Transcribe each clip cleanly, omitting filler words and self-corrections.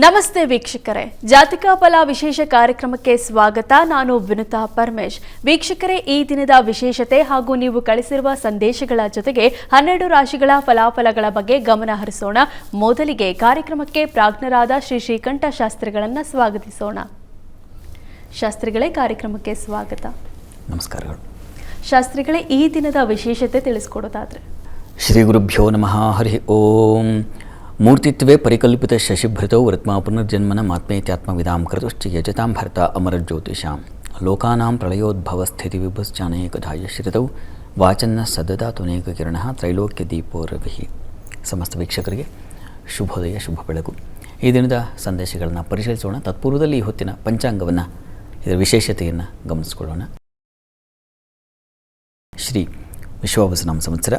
ನಮಸ್ತೆ ವೀಕ್ಷಕರೇ, ಜಾತಕ ಫಲ ವಿಶೇಷ ಕಾರ್ಯಕ್ರಮಕ್ಕೆ ಸ್ವಾಗತ. ನಾನು ವಿನುತಾ ಪರಮೇಶ್. ವೀಕ್ಷಕರೇ, ಈ ದಿನದ ವಿಶೇಷತೆ ಹಾಗೂ ನೀವು ಕಳಿಸಿರುವ ಸಂದೇಶಗಳ ಜೊತೆಗೆ 12 ರಾಶಿಗಳ ಫಲಾಫಲಗಳ ಬಗ್ಗೆ ಗಮನ ಹರಿಸೋಣ. ಮೊದಲಿಗೆ ಕಾರ್ಯಕ್ರಮಕ್ಕೆ ಪ್ರಾಜ್ಞರಾದ ಶ್ರೀ ಶ್ರೀಕಂಠ ಶಾಸ್ತ್ರಿಗಳನ್ನು ಸ್ವಾಗತಿಸೋಣ. ಶಾಸ್ತ್ರಿಗಳೇ, ಕಾರ್ಯಕ್ರಮಕ್ಕೆ ಸ್ವಾಗತ. ನಮಸ್ಕಾರಗಳು. ಶಾಸ್ತ್ರಿಗಳೇ, ಈ ದಿನದ ವಿಶೇಷತೆ ತಿಳಿಸ್ಕೊಡೋದಾದ್ರೆ? ಶ್ರೀ ಗುರುಭ್ಯೋ ನಮಃ. ಹರಿ ಓಂ. ಮೂರ್ತಿತ್ವೇ ಪರಿಕಲ್ಪಿತ ಶಶಿಭೃತೌ ವೃತ್ಮಾ ಪುನರ್ಜನ್ಮನ ಮಾತ್ಮೇತ್ಯಾತ್ಮವಿದಾಂ ಕೃತುಶ್ಚ ಯಜತಾಂ ಭರ್ತ ಅಮರಜ್ಯೋತಿಷಾಂ ಲೋಕಾನಾಂ ಪ್ರಳಯೋದ್ಭವ ಸ್ಥಿತಿ ವಿಭಶ್ಚಾನೇಕಧಾಯ ಶ್ರಿತೌ ವಾಚನ್ನ ಸದದಾತುನೇಕ ಕಿರಣಃ ತ್ರೈಲೋಕ್ಯ ದೀಪೋ ರವಿಃ. ಸಮಸ್ತ ವೀಕ್ಷಕರಿಗೆ ಶುಭೋದಯ, ಶುಭ ಬೆಳಕು. ಈ ದಿನದ ಸಂದೇಶಗಳನ್ನು ಪರಿಶೀಲಿಸೋಣ. ತತ್ಪೂರ್ವದಲ್ಲಿ ಈ ಹೊತ್ತಿನ ಪಂಚಾಂಗವನ್ನು, ಇದರ ವಿಶೇಷತೆಯನ್ನು ಗಮನಿಸಿಕೊಳ್ಳೋಣ. ಶ್ರೀ ವಿಶ್ವಾವಸುನಾಮ ಸಂವತ್ಸರ,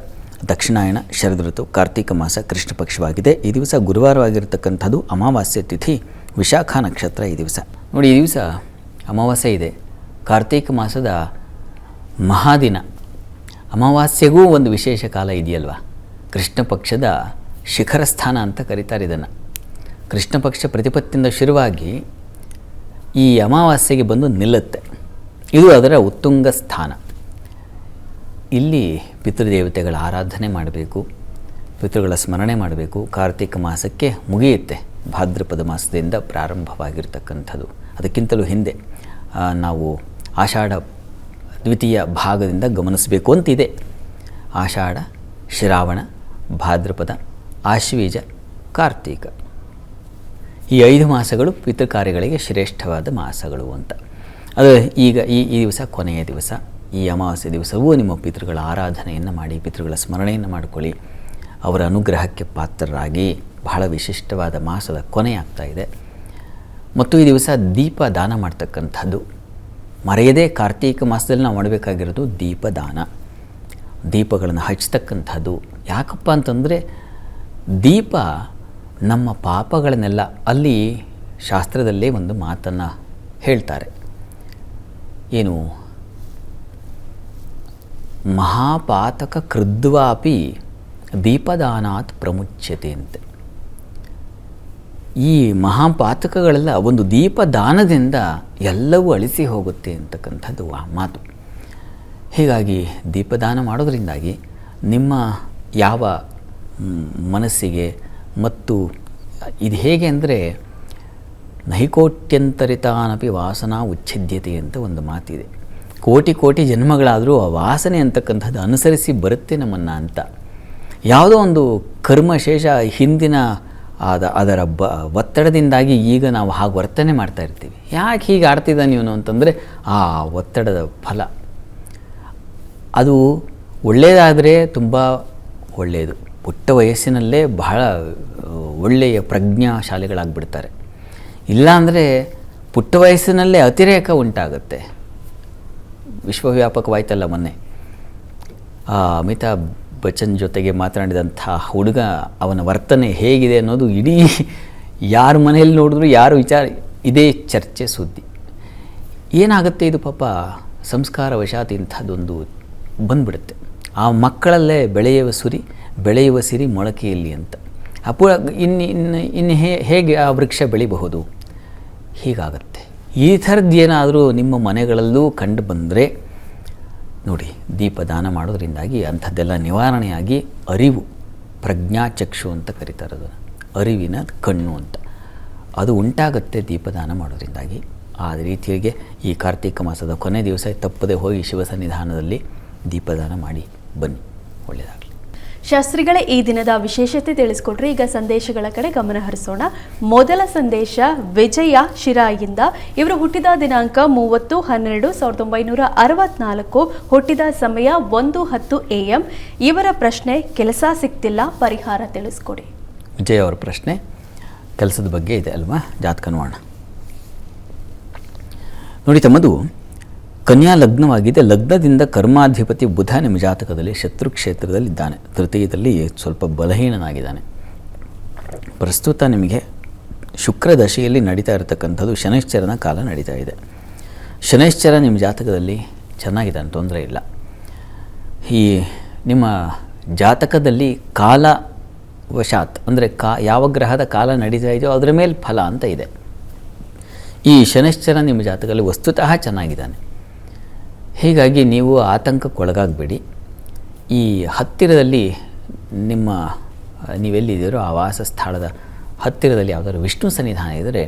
ದಕ್ಷಿಣಾಯಣ, ಶರದ್ ಋತು, ಕಾರ್ತಿಕ ಮಾಸ, ಕೃಷ್ಣ ಪಕ್ಷವಾಗಿದೆ. ಈ ದಿವಸ ಗುರುವಾರವಾಗಿರತಕ್ಕಂಥದ್ದು. ಅಮಾವಾಸ್ಯೆ ತಿಥಿ, ವಿಶಾಖ ನಕ್ಷತ್ರ ಈ ದಿವಸ. ನೋಡಿ, ಈ ದಿವಸ ಅಮಾವಾಸ್ಯೆ ಇದೆ. ಕಾರ್ತಿಕ ಮಾಸದ ಮಹಾದಿನ. ಅಮಾವಾಸ್ಯೆಗೂ ಒಂದು ವಿಶೇಷ ಕಾಲ ಇದೆಯಲ್ವ. ಕೃಷ್ಣ ಪಕ್ಷದ ಶಿಖರ ಸ್ಥಾನ ಅಂತ ಕರೀತಾರೆ ಇದನ್ನು. ಕೃಷ್ಣ ಪಕ್ಷ ಪ್ರತಿಪತ್ತಿಯಿಂದ ಶುರುವಾಗಿ ಈ ಅಮಾವಾಸ್ಯೆಗೆ ಬಂದು ನಿಲ್ಲುತ್ತೆ. ಇದು ಅದರ ಉತ್ತುಂಗ ಸ್ಥಾನ. ಇಲ್ಲಿ ಪಿತೃದೇವತೆಗಳ ಆರಾಧನೆ ಮಾಡಬೇಕು, ಪಿತೃಗಳ ಸ್ಮರಣೆ ಮಾಡಬೇಕು. ಕಾರ್ತಿಕ ಮಾಸಕ್ಕೆ ಮುಗಿಯುತ್ತೆ. ಭಾದ್ರಪದ ಮಾಸದಿಂದ ಪ್ರಾರಂಭವಾಗಿರ್ತಕ್ಕಂಥದ್ದು. ಅದಕ್ಕಿಂತಲೂ ಹಿಂದೆ ನಾವು ಆಷಾಢ ದ್ವಿತೀಯ ಭಾಗದಿಂದ ಗಮನಿಸಬೇಕು ಅಂತಿದೆ. ಆಷಾಢ, ಶ್ರಾವಣ, ಭಾದ್ರಪದ, ಆಶ್ವೀಜ, ಕಾರ್ತಿಕ, ಈ 5 ಮಾಸಗಳು ಪಿತೃಕಾರ್ಯಗಳಿಗೆ ಶ್ರೇಷ್ಠವಾದ ಮಾಸಗಳು ಅಂತ. ಅದು ಈಗ ಈ ದಿವಸ ಕೊನೆಯ ದಿವಸ. ಈ ಅಮಾವಾಸ್ಯೆ ದಿವಸವೂ ನಿಮ್ಮ ಪಿತೃಗಳ ಆರಾಧನೆಯನ್ನು ಮಾಡಿ, ಪಿತೃಗಳ ಸ್ಮರಣೆಯನ್ನು ಮಾಡಿಕೊಳ್ಳಿ. ಅವರ ಅನುಗ್ರಹಕ್ಕೆ ಪಾತ್ರರಾಗಿ. ಬಹಳ ವಿಶಿಷ್ಟವಾದ ಮಾಸದ ಕೊನೆ ಆಗ್ತಾ ಇದೆ. ಮತ್ತು ಈ ದಿವಸ ದೀಪ ದಾನ ಮಾಡ್ತಕ್ಕಂಥದ್ದು ಮರೆಯದೇ. ಕಾರ್ತಿಕ ಮಾಸದಲ್ಲಿ ನಾವು ಮಾಡಬೇಕಾಗಿರೋದು ದೀಪದಾನ, ದೀಪಗಳನ್ನು ಹಚ್ಚತಕ್ಕಂಥದ್ದು. ಯಾಕಪ್ಪ ಅಂತಂದರೆ, ದೀಪ ನಮ್ಮ ಪಾಪಗಳನ್ನೆಲ್ಲ, ಅಲ್ಲಿ ಶಾಸ್ತ್ರದಲ್ಲೇ ಒಂದು ಮಾತನ್ನು ಹೇಳ್ತಾರೆ. ಏನು? ಮಹಾಪಾತಕ ಕೃದ್ವಾಪಿ ದೀಪದಾನಾತ್ ಪ್ರಮುಚ್ಯತೆ ಅಂತ. ಈ ಮಹಾಪಾತಕಗಳೆಲ್ಲ ಒಂದು ದೀಪದಾನದಿಂದ ಎಲ್ಲವೂ ಅಳಿಸಿ ಹೋಗುತ್ತೆ ಅಂತಕ್ಕಂಥದ್ದು ಆ ಮಾತು. ಹೀಗಾಗಿ ದೀಪದಾನ ಮಾಡೋದರಿಂದಾಗಿ ನಿಮ್ಮ ಯಾವ ಮನಸ್ಸಿಗೆ, ಮತ್ತು ಇದು ಹೇಗೆ ಅಂದರೆ, ನೈಕೋಟ್ಯಂತರಿತಾನಪಿ ವಾಸನಾ ಉಚ್ಛಿದ್ಯತೆ ಅಂತ ಒಂದು ಮಾತಿದೆ. ಕೋಟಿ ಕೋಟಿ ಜನ್ಮಗಳಾದರೂ ಆ ವಾಸನೆ ಅಂತಕ್ಕಂಥದ್ದು ಅನುಸರಿಸಿ ಬರುತ್ತೆ ನಮ್ಮನ್ನು ಅಂತ. ಯಾವುದೋ ಒಂದು ಕರ್ಮಶೇಷ ಹಿಂದಿನ ಅದರ ಒತ್ತಡದಿಂದಾಗಿ ಈಗ ನಾವು ಹಾಗೆ ವರ್ತನೆ ಮಾಡ್ತಾ ಇರ್ತೀವಿ. ಯಾಕೆ ಹೀಗೆ ಆಡ್ತಿದ್ದ ನೀನು ಅಂತಂದರೆ, ಆ ಒತ್ತಡದ ಫಲ. ಅದು ಒಳ್ಳೆಯದಾದರೆ ತುಂಬ ಒಳ್ಳೆಯದು. ಪುಟ್ಟ ವಯಸ್ಸಿನಲ್ಲೇ ಬಹಳ ಒಳ್ಳೆಯ ಪ್ರಜ್ಞಾಶಾಲಿಗಳಾಗ್ಬಿಡ್ತಾರೆ. ಇಲ್ಲಾಂದರೆ ಪುಟ್ಟ ವಯಸ್ಸಿನಲ್ಲೇ ಅತಿರೇಕ ಉಂಟಾಗುತ್ತೆ. ವಿಶ್ವವ್ಯಾಪಕವಾಯ್ತಲ್ಲ ಮೊನ್ನೆ ಅಮಿತಾಬ್ ಬಚ್ಚನ್ ಜೊತೆಗೆ ಮಾತನಾಡಿದಂಥ ಹುಡುಗ, ಅವನ ವರ್ತನೆ ಹೇಗಿದೆ ಅನ್ನೋದು ಇಡೀ ಯಾರ ಮನೆಯಲ್ಲಿ ನೋಡಿದ್ರು ಯಾರು ಇದೇ ಚರ್ಚೆ, ಸುದ್ದಿ. ಏನಾಗುತ್ತೆ ಇದು? ಪಾಪ ಸಂಸ್ಕಾರವಶಾತ್ ಇಂಥದ್ದೊಂದು ಬಂದ್ಬಿಡುತ್ತೆ. ಆ ಮಕ್ಕಳಲ್ಲೇ ಬೆಳೆಯುವ ಸಿರಿ ಮೊಳಕೆಯಲ್ಲಿ ಅಂತ. ಇನ್ನು ಹೇಗೆ ಆ ವೃಕ್ಷ ಬೆಳಿಬಹುದು? ಹೀಗಾಗತ್ತೆ. ಈ ಥರದ್ದೇನಾದರೂ ನಿಮ್ಮ ಮನೆಗಳಲ್ಲೂ ಕಂಡು ಬಂದರೆ ನೋಡಿ, ದೀಪದಾನ ಮಾಡೋದ್ರಿಂದಾಗಿ ಅಂಥದ್ದೆಲ್ಲ ನಿವಾರಣೆಯಾಗಿ ಅರಿವು, ಪ್ರಜ್ಞಾಚಕ್ಷು ಅಂತ ಕರೀತಾರೆ ಅದನ್ನು, ಅರಿವಿನ ಕಣ್ಣು ಅಂತ, ಅದು ಉಂಟಾಗುತ್ತೆ ದೀಪದಾನ ಮಾಡೋದ್ರಿಂದಾಗಿ. ಆ ರೀತಿಯಾಗಿ ಈ ಕಾರ್ತಿಕ ಮಾಸದ ಕೊನೆ ದಿವಸ ತಪ್ಪದೆ ಹೋಗಿ ಶಿವ ಸನ್ನಿಧಾನದಲ್ಲಿ ದೀಪದಾನ ಮಾಡಿ ಬನ್ನಿ, ಒಳ್ಳೆಯದಾಗಲಿ. ಶಾಸ್ತ್ರಿಗಳೇ, ಈ ದಿನದ ವಿಶೇಷತೆ ತಿಳಿಸ್ಕೊಟ್ರಿ. ಈಗ ಸಂದೇಶಗಳ ಕಡೆ ಗಮನ ಹರಿಸೋಣ. ಮೊದಲ ಸಂದೇಶ ವಿಜಯ ಶಿರಾಯಿಂದ. ಇವರು ಹುಟ್ಟಿದ ದಿನಾಂಕ 30/12/1964, ಹುಟ್ಟಿದ ಸಮಯ 1:10 AM. ಇವರ ಪ್ರಶ್ನೆ, ಕೆಲಸ ಸಿಗ್ತಿಲ್ಲ, ಪರಿಹಾರ ತಿಳಿಸ್ಕೊಡಿ. ವಿಜಯ್ ಅವರ ಪ್ರಶ್ನೆ ಕೆಲಸದ ಬಗ್ಗೆ ಇದೆ ಅಲ್ವಾ? ಜಾತಕ ನೋಡೋಣ. ನೋಡಿ, ತಮ್ಮದು ಕನ್ಯಾ ಲಗ್ನವಾಗಿದೆ. ಲಗ್ನದಿಂದ ಕರ್ಮಾಧಿಪತಿ ಬುಧ ನಿಮ್ಮ ಜಾತಕದಲ್ಲಿ ಶತ್ರು ಕ್ಷೇತ್ರದಲ್ಲಿದ್ದಾನೆ. ತೃತೀಯದಲ್ಲಿ ಸ್ವಲ್ಪ ಬಲಹೀನನಾಗಿದ್ದಾನೆ. ಪ್ರಸ್ತುತ ನಿಮಗೆ ಶುಕ್ರ ದಶೆಯಲ್ಲಿ ನಡೀತಾ ಇರತಕ್ಕಂಥದ್ದು ಶನೈಶ್ಚರನ ಕಾಲ ನಡೀತಾ ಇದೆ. ಶನೈಶ್ಚರ ನಿಮ್ಮ ಜಾತಕದಲ್ಲಿ ಚೆನ್ನಾಗಿದ್ದಾನೆ, ತೊಂದರೆ ಇಲ್ಲ. ಈ ನಿಮ್ಮ ಜಾತಕದಲ್ಲಿ ಕಾಲ ವಶಾತ್ ಅಂದರೆ ಯಾವ ಗ್ರಹದ ಕಾಲ ನಡೀತಾ ಇದೆಯೋ ಅದರ ಮೇಲೆ ಫಲ ಅಂತ ಇದೆ. ಈ ಶನೈಶ್ಚರ ನಿಮ್ಮ ಜಾತಕದಲ್ಲಿ ವಸ್ತುತಃ ಚೆನ್ನಾಗಿದ್ದಾನೆ. ಹೀಗಾಗಿ ನೀವು ಆತಂಕಕ್ಕೊಳಗಾಗಬೇಡಿ. ಈ ಹತ್ತಿರದಲ್ಲಿ ನೀವೆಲ್ಲಿದ್ದೀರೋ ಆ ವಾಸ ಸ್ಥಳದ ಹತ್ತಿರದಲ್ಲಿ ಯಾವುದಾದ್ರು ವಿಷ್ಣು ಸನ್ನಿಧಾನ ಇದ್ದರೆ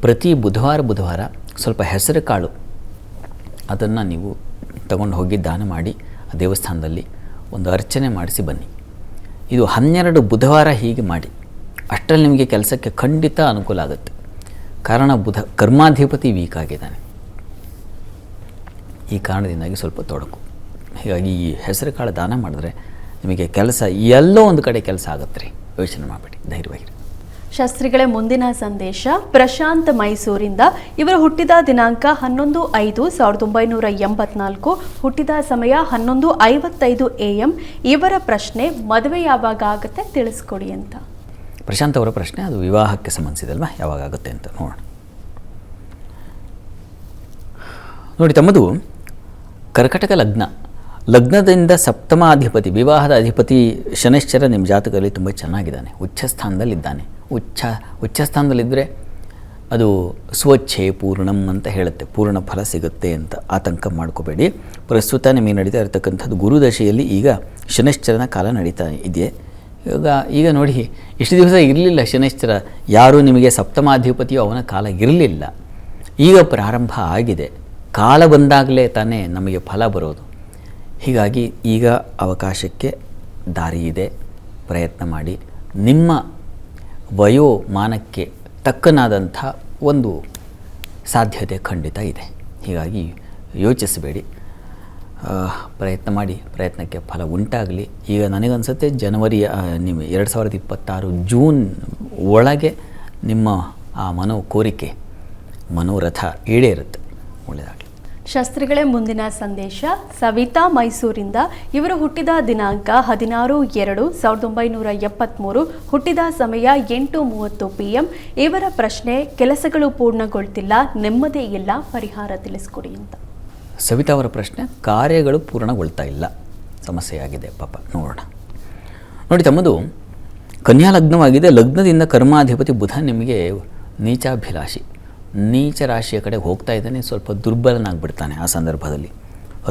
ಪ್ರತಿ ಬುಧವಾರ ಸ್ವಲ್ಪ ಹೆಸರು ಕಾಳು ಅದನ್ನು ನೀವು ತಗೊಂಡು ಹೋಗಿ ದಾನ ಮಾಡಿ ಆ ದೇವಸ್ಥಾನದಲ್ಲಿ ಒಂದು ಅರ್ಚನೆ ಮಾಡಿಸಿ ಬನ್ನಿ. ಇದು 12 ಬುಧವಾರ ಹೀಗೆ ಮಾಡಿ. ಅಷ್ಟರಲ್ಲಿ ನಿಮಗೆ ಕೆಲಸಕ್ಕೆ ಖಂಡಿತ ಅನುಕೂಲ ಆಗುತ್ತೆ. ಕಾರಣ ಕರ್ಮಾಧಿಪತಿ ವೀಕ್ ಆಗಿದ್ದಾನೆ. ಈ ಕಾರಣದಿಂದಾಗಿ ಸ್ವಲ್ಪ ತೊಡಕು. ಹೀಗಾಗಿ ಈ ಹೆಸರು ಕಾಳು ದಾನ ಮಾಡಿದ್ರೆ ನಿಮಗೆ ಕೆಲಸ ಎಲ್ಲೋ ಒಂದು ಕಡೆ ಕೆಲಸ ಆಗುತ್ತೆ ರೀ. ಯೋಚನೆ ಮಾಡಬೇಡಿ, ಧೈರ್ಯವಾಗಿರಿ. ಶಾಸ್ತ್ರಿಗಳೇ, ಮುಂದಿನ ಸಂದೇಶ ಪ್ರಶಾಂತ್ ಮೈಸೂರಿಂದ. ಇವರು ಹುಟ್ಟಿದ ದಿನಾಂಕ 11/5/1984, ಹುಟ್ಟಿದ ಸಮಯ 11:55 AM. ಇವರ ಪ್ರಶ್ನೆ ಮದುವೆ ಯಾವಾಗ ಆಗುತ್ತೆ ತಿಳಿಸ್ಕೊಡಿ ಅಂತ. ಪ್ರಶಾಂತ್ ಅವರ ಪ್ರಶ್ನೆ ಅದು ವಿವಾಹಕ್ಕೆ ಸಂಬಂಧಿಸಿದಲ್ವಾ, ಯಾವಾಗ ಆಗುತ್ತೆ ಅಂತ ನೋಡೋಣ. ನೋಡಿ, ತಮ್ಮದು ಕರ್ಕಟಕ ಲಗ್ನದಿಂದ ಸಪ್ತಮಾಧಿಪತಿ, ವಿವಾಹದ ಅಧಿಪತಿ ಶನೈಶ್ಚರ ನಿಮ್ಮ ಜಾತಕದಲ್ಲಿ ತುಂಬ ಚೆನ್ನಾಗಿದ್ದಾನೆ. ಉಚ್ಚಸ್ಥಾನದಲ್ಲಿದ್ದಾನೆ. ಉಚ್ಚಸ್ಥಾನದಲ್ಲಿದ್ದರೆ ಅದು ಸ್ವಚ್ಛೆ ಪೂರ್ಣಂ ಅಂತ ಹೇಳುತ್ತೆ, ಪೂರ್ಣ ಫಲ ಸಿಗುತ್ತೆ ಅಂತ ಆತಂಕ ಮಾಡ್ಕೋಬೇಡಿ. ಪ್ರಸ್ತುತ ನಿಮಗೆ ನಡೀತಾ ಇರತಕ್ಕಂಥದ್ದು ಗುರುದಶೆಯಲ್ಲಿ ಈಗ ಶನೈಶ್ಚರನ ಕಾಲ ನಡೀತಾ ಇದೆ. ಈಗ ನೋಡಿ, ಇಷ್ಟು ದಿವಸ ಇರಲಿಲ್ಲ ಶನೈಶ್ಚರ, ಯಾರೂ ನಿಮಗೆ ಸಪ್ತಮಾಧಿಪತಿಯೋ ಅವನ ಕಾಲ ಇರಲಿಲ್ಲ. ಈಗ ಪ್ರಾರಂಭ ಆಗಿದೆ. ಕಾಲ ಬಂದಾಗಲೇ ತಾನೇ ನಮಗೆ ಫಲ ಬರೋದು. ಹೀಗಾಗಿ ಈಗ ಅವಕಾಶಕ್ಕೆ ದಾರಿ ಇದೆ. ಪ್ರಯತ್ನ ಮಾಡಿ. ನಿಮ್ಮ ವಯೋಮಾನಕ್ಕೆ ತಕ್ಕನಾದಂಥ ಒಂದು ಸಾಧ್ಯತೆ ಖಂಡಿತ ಇದೆ. ಹೀಗಾಗಿ ಯೋಚಿಸಬೇಡಿ, ಪ್ರಯತ್ನ ಮಾಡಿ. ಪ್ರಯತ್ನಕ್ಕೆ ಫಲ ಉಂಟಾಗಲಿ. ಈಗ ನನಗನ್ಸುತ್ತೆ ಜನವರಿ 2026 ಜೂನ್ ಒಳಗೆ ನಿಮ್ಮ ಆ ಕೋರಿಕೆ ಮನೋರಥ ಈಡೇರುತ್ತೆ. ಒಳ್ಳೆಯದಾಗಲಿ. ಶಾಸ್ತ್ರಿಗಳೇ, ಮುಂದಿನ ಸಂದೇಶ ಸವಿತಾ ಮೈಸೂರಿಂದ. ಇವರು ಹುಟ್ಟಿದ ದಿನಾಂಕ 16/2/1973, ಹುಟ್ಟಿದ ಸಮಯ 8:30 PM. ಇವರ ಪ್ರಶ್ನೆ ಕೆಲಸಗಳು ಪೂರ್ಣಗೊಳ್ತಿಲ್ಲ, ನೆಮ್ಮದಿ ಇಲ್ಲ, ಪರಿಹಾರ ತಿಳಿಸ್ಕೊಡಿ ಅಂತ. ಸವಿತಾ ಅವರ ಪ್ರಶ್ನೆ ಕಾರ್ಯಗಳು ಪೂರ್ಣಗೊಳ್ತಾ ಇಲ್ಲ, ಸಮಸ್ಯೆಯಾಗಿದೆ ಪಾಪ. ನೋಡೋಣ. ನೋಡಿ, ತಮ್ಮದು ಕನ್ಯಾ ಲಗ್ನವಾಗಿದೆ. ಲಗ್ನದಿಂದ ಕರ್ಮಾಧಿಪತಿ ಬುಧ ನಿಮಗೆ ನೀಚಾಭಿಲಾಷಿ, ನೀಚ ರಾಶಿಯ ಕಡೆ ಹೋಗ್ತಾ ಇದ್ದಾನೆ. ಸ್ವಲ್ಪ ದುರ್ಬಲನಾಗ್ಬಿಡ್ತಾನೆ. ಆ ಸಂದರ್ಭದಲ್ಲಿ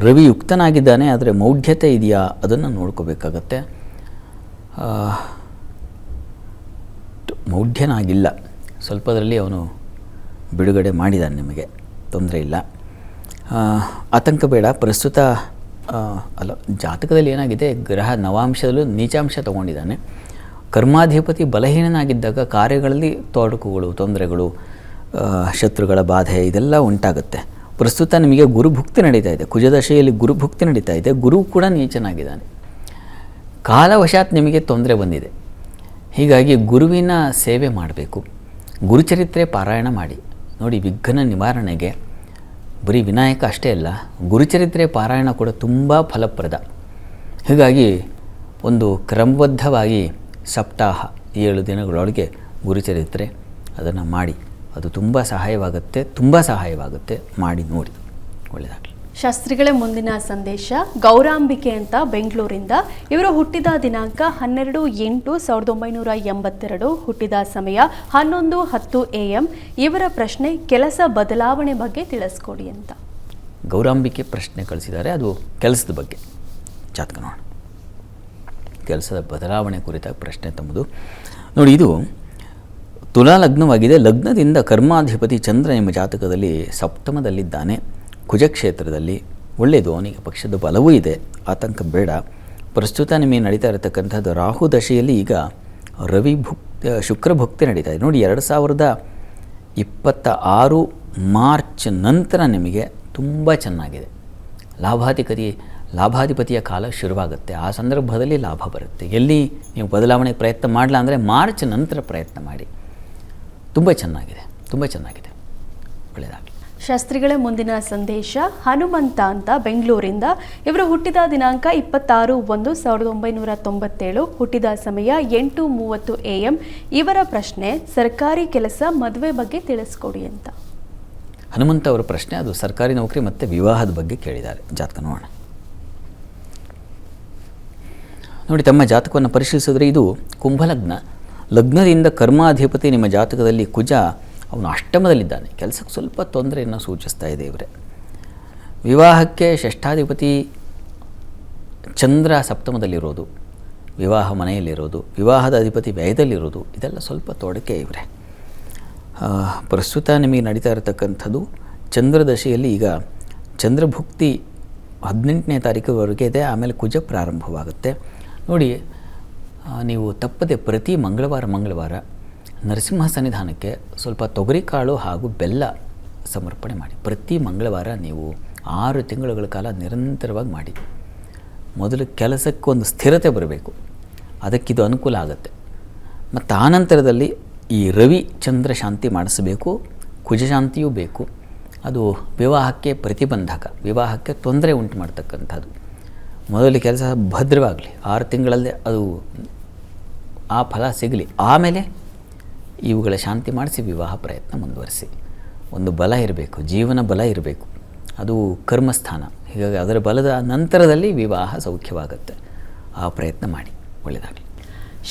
ರವಿ ಯುಕ್ತನಾಗಿದ್ದಾನೆ, ಆದರೆ ಮೌಢ್ಯತೆ ಇದೆಯಾ ಅದನ್ನು ನೋಡ್ಕೋಬೇಕಾಗತ್ತೆ. ಮೌಢ್ಯನಾಗಿಲ್ಲ, ಸ್ವಲ್ಪದರಲ್ಲಿ ಅವನು ಬಿಡುಗಡೆ ಮಾಡಿದ್ದಾನೆ, ನಿಮಗೆ ತೊಂದರೆ ಇಲ್ಲ, ಆತಂಕ ಬೇಡ. ಪ್ರಸ್ತುತ ಜಾತಕದಲ್ಲಿ ಏನಾಗಿದೆ, ಗ್ರಹ ನವಾಂಶದಲ್ಲೂ ನೀಚಾಂಶ ತಗೊಂಡಿದ್ದಾನೆ. ಕರ್ಮಾಧಿಪತಿ ಬಲಹೀನನಾಗಿದ್ದಾಗ ಕಾರ್ಯಗಳಲ್ಲಿ ತೊಡಕುಗಳು, ತೊಂದರೆಗಳು, ಶತ್ರುಗಳ ಬಾಧೆ ಇದೆಲ್ಲ ಉಂಟಾಗುತ್ತೆ. ಪ್ರಸ್ತುತ ನಿಮಗೆ ಗುರುಭುಕ್ತಿ ನಡೀತಾ ಇದೆ. ಕುಜದಶೆಯಲ್ಲಿ ಗುರುಭುಕ್ತಿ ನಡೀತಾ ಇದೆ. ಗುರು ಕೂಡ ನೀಚನಾಗಿದ್ದಾನೆ. ಕಾಲವಶಾತ್ ನಿಮಗೆ ತೊಂದರೆ ಬಂದಿದೆ. ಹೀಗಾಗಿ ಗುರುವಿನ ಸೇವೆ ಮಾಡಬೇಕು. ಗುರುಚರಿತ್ರೆ ಪಾರಾಯಣ ಮಾಡಿ. ನೋಡಿ, ವಿಘ್ನ ನಿವಾರಣೆಗೆ ಬರೀ ವಿನಾಯಕ ಅಷ್ಟೇ ಅಲ್ಲ, ಗುರುಚರಿತ್ರೆ ಪಾರಾಯಣ ಕೂಡ ತುಂಬ ಫಲಪ್ರದ. ಹೀಗಾಗಿ ಒಂದು ಕ್ರಮಬದ್ಧವಾಗಿ ಸಪ್ತಾಹ 7 ದಿನಗಳೊಳಗೆ ಗುರುಚರಿತ್ರೆ ಅದನ್ನು ಮಾಡಿ. ಅದು ತುಂಬ ಸಹಾಯವಾಗುತ್ತೆ. ಮಾಡಿ ನೋಡಿ, ಒಳ್ಳೆಯದಾಗಲಿ. ಶಾಸ್ತ್ರಿಗಳೇ, ಮುಂದಿನ ಸಂದೇಶ ಗೌರಾಂಬಿಕೆ ಅಂತ ಬೆಂಗಳೂರಿಂದ. ಇವರು ಹುಟ್ಟಿದ ದಿನಾಂಕ 12/8/1982, ಹುಟ್ಟಿದ ಸಮಯ 11:10 AM. ಇವರ ಪ್ರಶ್ನೆ ಕೆಲಸ ಬದಲಾವಣೆ ಬಗ್ಗೆ ತಿಳಿಸ್ಕೊಡಿ ಅಂತ. ಗೌರಾಂಬಿಕೆ ಪ್ರಶ್ನೆ ಕಳಿಸಿದ್ದಾರೆ, ಅದು ಕೆಲಸದ ಬಗ್ಗೆ. ಜಾತಕ ನೋಡೋಣ. ಕೆಲಸದ ಬದಲಾವಣೆ ಕುರಿತ ಪ್ರಶ್ನೆ ತಮ್ಮದು. ನೋಡಿ, ಇದು ತುಲಾ ಲಗ್ನವಾಗಿದೆ. ಲಗ್ನದಿಂದ ಕರ್ಮಾಧಿಪತಿ ಚಂದ್ರ ನಿಮ್ಮ ಜಾತಕದಲ್ಲಿ ಸಪ್ತಮದಲ್ಲಿದ್ದಾನೆ, ಕುಜಕ್ಷೇತ್ರದಲ್ಲಿ. ಒಳ್ಳೆಯದು, ಅವನಿಗೆ ಪಕ್ಷದ ಬಲವೂ ಇದೆ, ಆತಂಕ ಬೇಡ. ಪ್ರಸ್ತುತ ನಿಮಗೆ ನಡೀತಾ ಇರತಕ್ಕಂಥದ್ದು ರಾಹು ದಶೆಯಲ್ಲಿ ಈಗ ಶುಕ್ರ ಭುಕ್ತಿ ನಡೀತಾ ಇದೆ. ನೋಡಿ, 2026 ಮಾರ್ಚ್ ನಂತರ ನಿಮಗೆ ತುಂಬ ಚೆನ್ನಾಗಿದೆ. ಲಾಭಾಧಿಪತಿಯ ಕಾಲ ಶುರುವಾಗುತ್ತೆ. ಆ ಸಂದರ್ಭದಲ್ಲಿ ಲಾಭ ಬರುತ್ತೆ. ಎಲ್ಲಿ ನೀವು ಬದಲಾವಣೆಗೆ ಪ್ರಯತ್ನ ಮಾಡಲ್ಲ ಅಂದರೆ ಮಾರ್ಚ್ ನಂತರ ಪ್ರಯತ್ನ ಮಾಡಿ. ತುಂಬ ಚೆನ್ನಾಗಿದೆ. ಒಳ್ಳೆಯದಾಗಲಿ. ಶಾಸ್ತ್ರಿಗಳೇ, ಮುಂದಿನ ಸಂದೇಶ ಹನುಮಂತ ಅಂತ ಬೆಂಗಳೂರಿಂದ. ಇವರು ಹುಟ್ಟಿದ ದಿನಾಂಕ 26/1/1997, ಹುಟ್ಟಿದ ಸಮಯ 8:30 AM. ಇವರ ಪ್ರಶ್ನೆ ಸರ್ಕಾರಿ ಕೆಲಸ, ಮದುವೆ ಬಗ್ಗೆ ತಿಳಿಸ್ಕೊಡಿ ಅಂತ. ಹನುಮಂತ ಅವರ ಪ್ರಶ್ನೆ ಅದು ಸರ್ಕಾರಿ ನೌಕರಿ ಮತ್ತು ವಿವಾಹದ ಬಗ್ಗೆ ಕೇಳಿದ್ದಾರೆ. ಜಾತಕ ನೋಡೋಣ. ನೋಡಿ, ತಮ್ಮ ಜಾತಕವನ್ನು ಪರಿಶೀಲಿಸಿದ್ರೆ ಇದು ಕುಂಭಲಗ್ನ. ಲಗ್ನದಿಂದ ಕರ್ಮಾಧಿಪತಿ ನಿಮ್ಮ ಜಾತಕದಲ್ಲಿ ಕುಜ, ಅವನು ಅಷ್ಟಮದಲ್ಲಿದ್ದಾನೆ. ಕೆಲಸಕ್ಕೆ ಸ್ವಲ್ಪ ತೊಂದರೆಯನ್ನು ಸೂಚಿಸ್ತಾ ಇದೆ ಇವರೇ. ವಿವಾಹಕ್ಕೆ ಷಷ್ಠಾಧಿಪತಿ ಚಂದ್ರ ಸಪ್ತಮದಲ್ಲಿರೋದು, ವಿವಾಹ ಮನೆಯಲ್ಲಿರೋದು, ವಿವಾಹದ ಅಧಿಪತಿ ವ್ಯಯದಲ್ಲಿರೋದು, ಇದೆಲ್ಲ ಸ್ವಲ್ಪ ತೊಡಕೆ ಇವರೇ. ಪ್ರಸ್ತುತ ನಿಮಗೆ ನಡೀತಾ ಇರತಕ್ಕಂಥದ್ದು ಚಂದ್ರದಶೆಯಲ್ಲಿ. ಈಗ ಚಂದ್ರಭುಕ್ತಿ 18ನೇ ತಾರೀಕುವರೆಗೆ ಇದೆ, ಆಮೇಲೆ ಕುಜ ಪ್ರಾರಂಭವಾಗುತ್ತೆ. ನೋಡಿ, ನೀವು ತಪ್ಪದೆ ಪ್ರತಿ ಮಂಗಳವಾರ ನರಸಿಂಹ ಸನ್ನಿಧಾನಕ್ಕೆ ಸ್ವಲ್ಪ ತೊಗರಿಕಾಳು ಹಾಗೂ ಬೆಲ್ಲ ಸಮರ್ಪಣೆ ಮಾಡಿ. ಪ್ರತಿ ಮಂಗಳವಾರ ನೀವು 6 ತಿಂಗಳುಗಳ ಕಾಲ ನಿರಂತರವಾಗಿ ಮಾಡಿ. ಮೊದಲು ಕೆಲಸಕ್ಕೊಂದು ಸ್ಥಿರತೆ ಬರಬೇಕು, ಅದಕ್ಕಿದು ಅನುಕೂಲ ಆಗುತ್ತೆ. ಮತ್ತು ಆನಂತರದಲ್ಲಿ ಈ ರವಿ ಚಂದ್ರ ಶಾಂತಿ ಮಾಡಿಸಬೇಕು, ಕುಜ ಶಾಂತಿಯೂ ಬೇಕು. ಅದು ವಿವಾಹಕ್ಕೆ ಪ್ರತಿಬಂಧಕ, ವಿವಾಹಕ್ಕೆ ತೊಂದರೆ ಉಂಟು ಮಾಡ್ತಕ್ಕಂಥದ್ದು. ಮೊದಲು ಕೆಲಸ ಭದ್ರವಾಗಲಿ, 6 ತಿಂಗಳಲ್ಲೇ ಅದು ಆ ಫಲ ಸಿಗಲಿ. ಆಮೇಲೆ ಇವುಗಳ ಶಾಂತಿ ಮಾಡಿಸಿ ವಿವಾಹ ಪ್ರಯತ್ನ ಮುಂದುವರಿಸಿ. ಒಂದು ಬಲ ಇರಬೇಕು, ಜೀವನ ಬಲ ಇರಬೇಕು, ಅದು ಕರ್ಮಸ್ಥಾನ. ಹೀಗಾಗಿ ಅದರ ಬಲದ ನಂತರದಲ್ಲಿ ವಿವಾಹ ಸೌಖ್ಯವಾಗುತ್ತೆ. ಆ ಪ್ರಯತ್ನ ಮಾಡಿ, ಒಳ್ಳೆಯದಾಗಲಿ.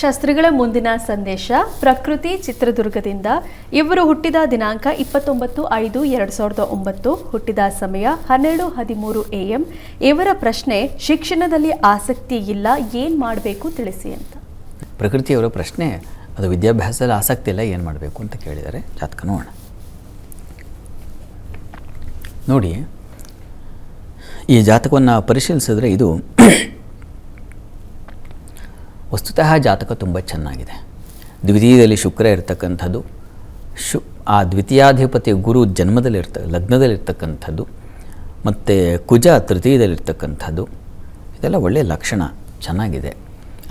ಶಾಸ್ತ್ರಿಗಳ ಮುಂದಿನ ಸಂದೇಶ ಪ್ರಕೃತಿ ಚಿತ್ರದುರ್ಗದಿಂದ. ಇವರು ಹುಟ್ಟಿದ ದಿನಾಂಕ 29/5/2009, ಹುಟ್ಟಿದ ಸಮಯ 12:13 AM. ಇವರ ಪ್ರಶ್ನೆ, ಶಿಕ್ಷಣದಲ್ಲಿ ಆಸಕ್ತಿ ಇಲ್ಲ, ಏನು ಮಾಡಬೇಕು ತಿಳಿಸಿ ಅಂತ. ಪ್ರಕೃತಿಯವರ ಪ್ರಶ್ನೆ ಅದು ವಿದ್ಯಾಭ್ಯಾಸದಲ್ಲಿ ಆಸಕ್ತಿ ಇಲ್ಲ, ಏನು ಮಾಡಬೇಕು ಅಂತ ಕೇಳಿದ್ದಾರೆ. ಜಾತಕ ನೋಡೋಣ. ನೋಡಿ, ಈ ಜಾತಕವನ್ನು ಪರಿಶೀಲಿಸಿದ್ರೆ ಇದು ವಸ್ತುತಃ ಜಾತಕ ತುಂಬ ಚೆನ್ನಾಗಿದೆ. ದ್ವಿತೀಯದಲ್ಲಿ ಶುಕ್ರ ಇರ್ತಕ್ಕಂಥದ್ದು, ಆ ದ್ವಿತೀಯಾಧಿಪತಿ ಗುರು ಲಗ್ನದಲ್ಲಿರ್ತಕ್ಕಂಥದ್ದು, ಮತ್ತು ಕುಜ ತೃತೀಯದಲ್ಲಿರ್ತಕ್ಕಂಥದ್ದು, ಇದೆಲ್ಲ ಒಳ್ಳೆಯ ಲಕ್ಷಣ, ಚೆನ್ನಾಗಿದೆ.